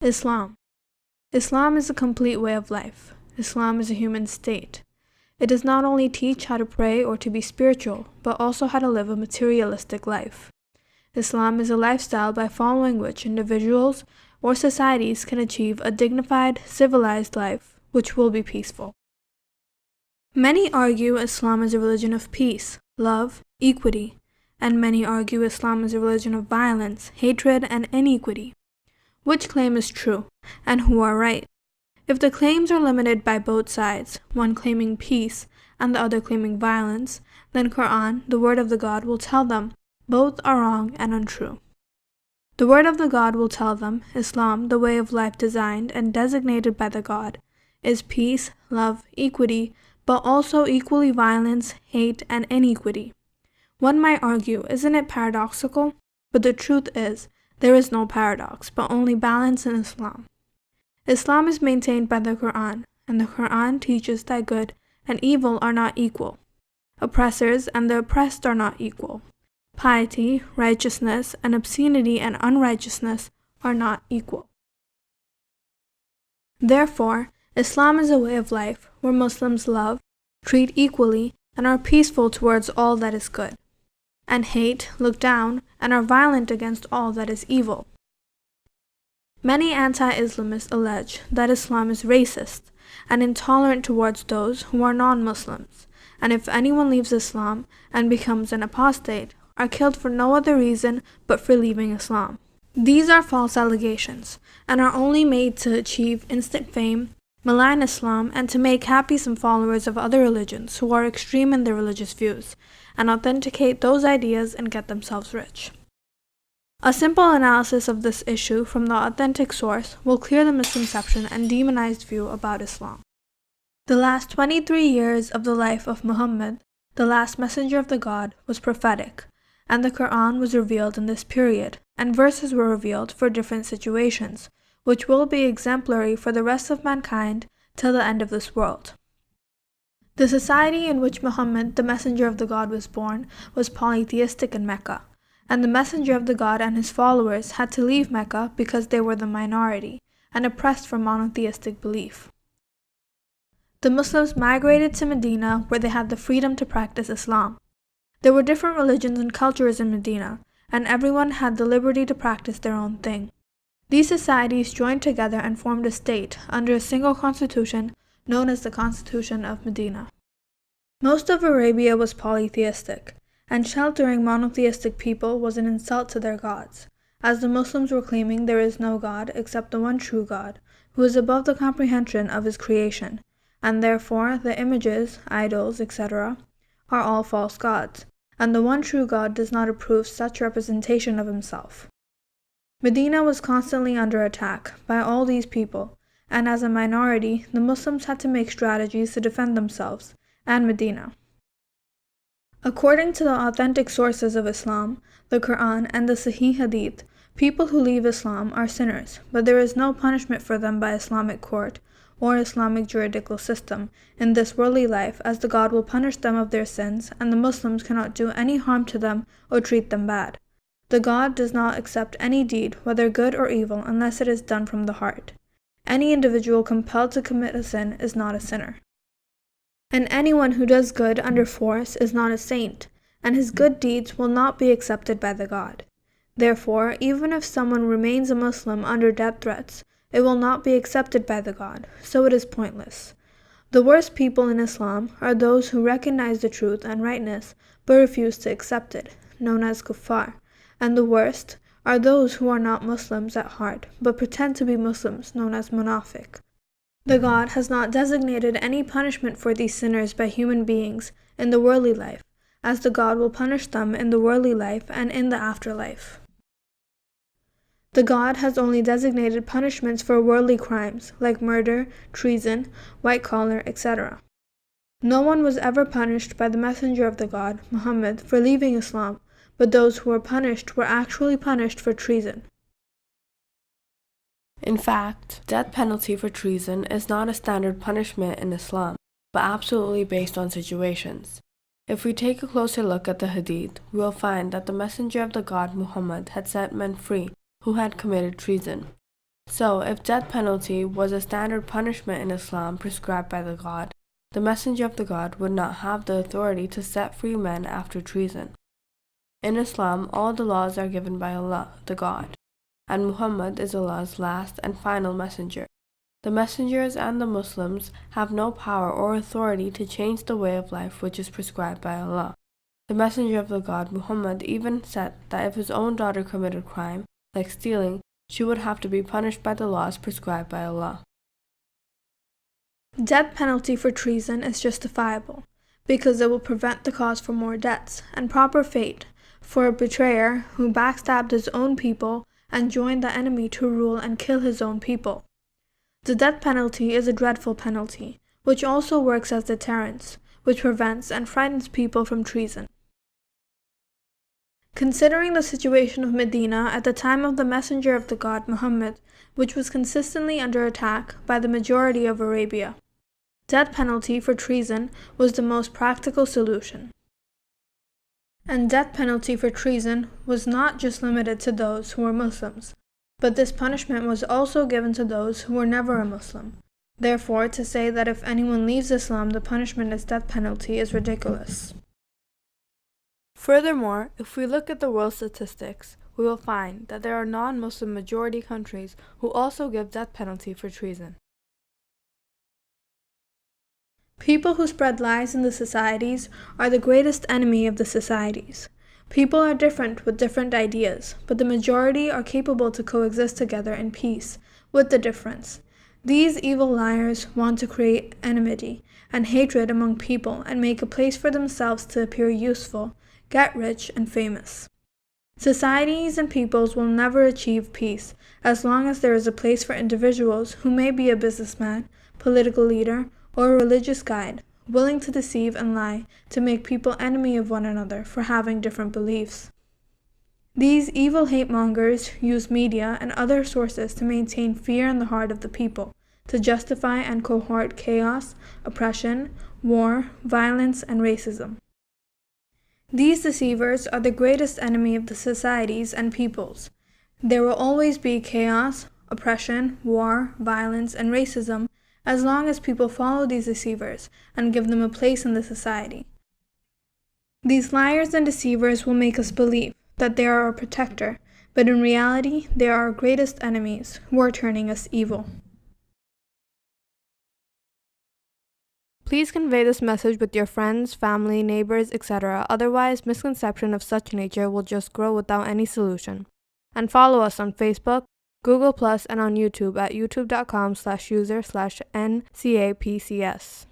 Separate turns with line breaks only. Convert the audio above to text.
Islam. Islam is a complete way of life. Islam is a human state. It does not only teach how to pray or to be spiritual, but also how to live a materialistic life. Islam is a lifestyle by following which individuals or societies can achieve a dignified, civilized life, which will be peaceful. Many argue Islam is a religion of peace, love, equity, and many argue Islam is a religion of violence, hatred, and iniquity. Which claim is true, and who are right? If the claims are limited by both sides, one claiming peace and the other claiming violence, then Quran, the word of the God, will tell them both are wrong and untrue. The word of the God will tell them Islam, the way of life designed and designated by the God, is peace, love, equity, but also equally violence, hate, and iniquity. One might argue, isn't it paradoxical? But the truth is, there is no paradox, but only balance in Islam. Islam is maintained by the Quran, and the Quran teaches that good and evil are not equal. Oppressors and the oppressed are not equal. Piety, righteousness, and obscenity and unrighteousness are not equal. Therefore, Islam is a way of life where Muslims love, treat equally, and are peaceful towards all that is good, and hate, look down, and are violent against all that is evil. Many anti-Islamists allege that Islam is racist and intolerant towards those who are non-Muslims, and if anyone leaves Islam and becomes an apostate, are killed for no other reason but for leaving Islam. These are false allegations, and are only made to achieve instant fame, malign Islam, and to make happy some followers of other religions who are extreme in their religious views, and authenticate those ideas and get themselves rich. A simple analysis of this issue from the authentic source will clear the misconception and demonized view about Islam. The last 23 years of the life of Muhammad, the last messenger of the God, was prophetic, and the Quran was revealed in this period, and verses were revealed for different situations, which will be exemplary for the rest of mankind till the end of this world. The society in which Muhammad, the messenger of the God, was born was polytheistic in Mecca, and the messenger of the God and his followers had to leave Mecca because they were the minority and oppressed for monotheistic belief. The Muslims migrated to Medina where they had the freedom to practice Islam. There were different religions and cultures in Medina, and everyone had the liberty to practice their own thing. These societies joined together and formed a state under a single constitution known as the Constitution of Medina. Most of Arabia was polytheistic, and sheltering monotheistic people was an insult to their gods, as the Muslims were claiming there is no God except the one true God, who is above the comprehension of his creation, and therefore the images, idols, etc., are all false gods, and the one true God does not approve such representation of himself. Medina was constantly under attack by all these people, and as a minority, the Muslims had to make strategies to defend themselves and Medina. According to the authentic sources of Islam, the Quran and the Sahih Hadith, people who leave Islam are sinners, but there is no punishment for them by Islamic court or Islamic juridical system in this worldly life, as the God will punish them of their sins, and the Muslims cannot do any harm to them or treat them bad. The God does not accept any deed, whether good or evil, unless it is done from the heart. Any individual compelled to commit a sin is not a sinner. And anyone who does good under force is not a saint, and his good deeds will not be accepted by the God. Therefore, even if someone remains a Muslim under death threats, it will not be accepted by the God, so it is pointless. The worst people in Islam are those who recognize the truth and rightness, but refuse to accept it, known as kuffar, and the worst are those who are not Muslims at heart, but pretend to be Muslims, known as munafiq. The God has not designated any punishment for these sinners by human beings in the worldly life, as the God will punish them in the worldly life and in the afterlife. The God has only designated punishments for worldly crimes, like murder, treason, white collar, etc. No one was ever punished by the messenger of the God, Muhammad, for leaving Islam, but those who were punished were actually punished for treason.
In fact, death penalty for treason is not a standard punishment in Islam, but absolutely based on situations. If we take a closer look at the Hadith, we will find that the messenger of the God Muhammad had set men free who had committed treason. So, if death penalty was a standard punishment in Islam prescribed by the God, the messenger of the God would not have the authority to set free men after treason. In Islam, all the laws are given by Allah, the God, and Muhammad is Allah's last and final messenger. The messengers and the Muslims have no power or authority to change the way of life which is prescribed by Allah. The messenger of the God, Muhammad, even said that if his own daughter committed crime, like stealing, she would have to be punished by the laws prescribed by Allah.
Death penalty for treason is justifiable, because it will prevent the cause for more deaths, and proper fate for a betrayer who backstabbed his own people and joined the enemy to rule and kill his own people. The death penalty is a dreadful penalty, which also works as deterrence, which prevents and frightens people from treason. Considering the situation of Medina at the time of the messenger of the God Muhammad, which was consistently under attack by the majority of Arabia, death penalty for treason was the most practical solution. And death penalty for treason was not just limited to those who were Muslims, but this punishment was also given to those who were never a Muslim. Therefore, to say that if anyone leaves Islam, the punishment is death penalty is ridiculous. Furthermore, if we look at the world statistics, we will find that there are non-Muslim majority countries who also give death penalty for treason. People who spread lies in the societies are the greatest enemy of the societies. People are different with different ideas, but the majority are capable to coexist together in peace, with the difference. These evil liars want to create enmity and hatred among people and make a place for themselves to appear useful, get rich, and famous. Societies and peoples will never achieve peace as long as there is a place for individuals who may be a businessman, political leader, or a religious guide, willing to deceive and lie to make people enemy of one another for having different beliefs. These evil hate-mongers use media and other sources to maintain fear in the heart of the people, to justify and cohort chaos, oppression, war, violence, and racism. These deceivers are the greatest enemy of the societies and peoples. There will always be chaos, oppression, war, violence, and racism as long as people follow these deceivers and give them a place in the society. These liars and deceivers will make us believe that they are our protector, but in reality, they are our greatest enemies who are turning us evil. Please convey this message with your friends, family, neighbors, etc. Otherwise, misconception of such nature will just grow without any solution. And follow us on Facebook, Google+, and on YouTube at youtube.com/user/NCAPCS.